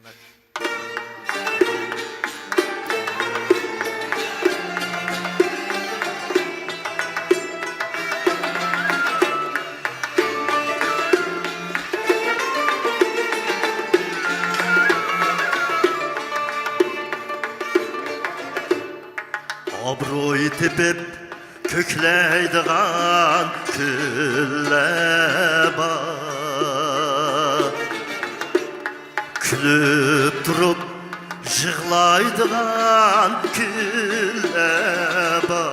Rahmet. Obro'y tepip kökleydigan külleba Külüp durup jığlaydigan külleba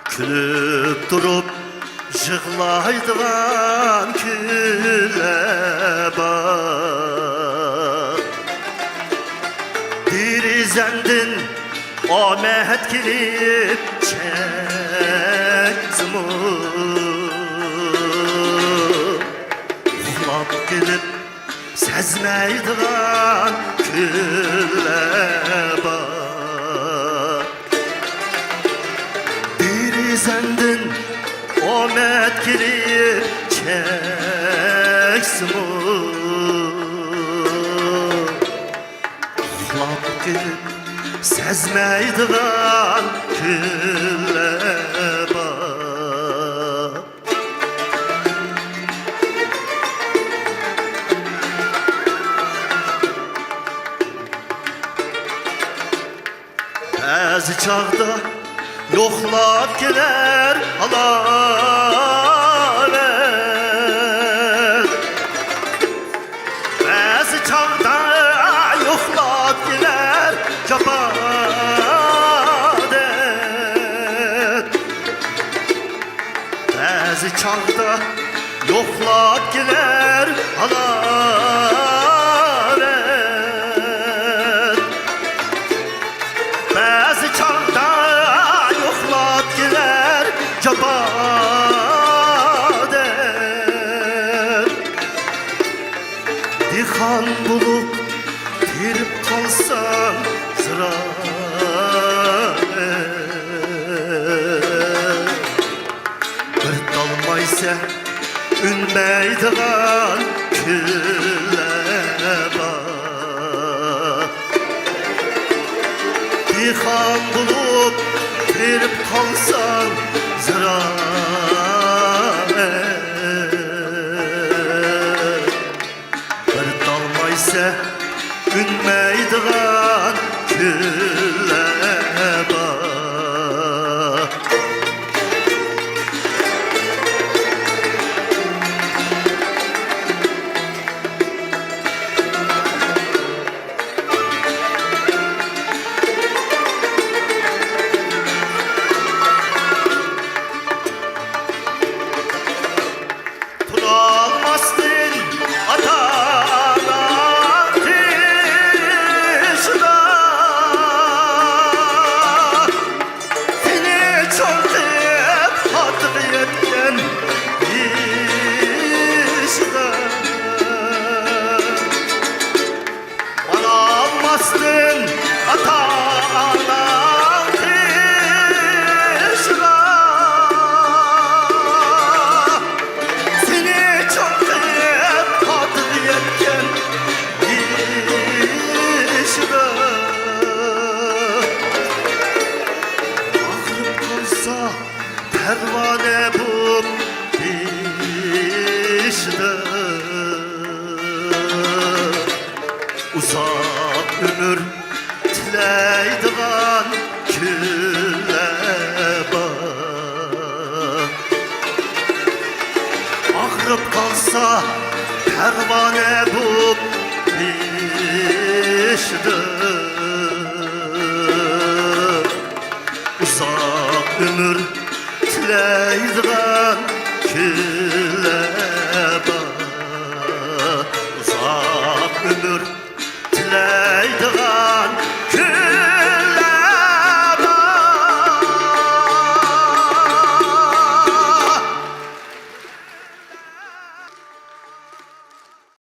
Külüp durup jığlaydigan külleba Dirizendin omet kilip çekzimu Uxlap gelip sezmeydigan külleba Dirizendin omet kilip çekzimu Uxlap gelip sezmeydigan külleba Bəzi çağda yoxlap gelər alaver Bəzi çağda yoxlap gelər kabadet Bəzi çağda yoxlap gelər alaver Bəzi çağda yoxlap gelər kabadet Dixan bulup girip kalsan sıra Bir dalmaysa ünmeydigan külleba Dixan bulup girip kalsan sıra Bir dalmaysa ünmeydigan külleba Turalmasdın atalar dışda Seni çoğutup hatık yetken dışda Bana almasdın atalar dışda Pervane bu işte Uzak ömür tileydigan külleba Ağrıp kalsa pervane bu işte Uzak ömür tileydigan külleba Uzak ömür tileydigan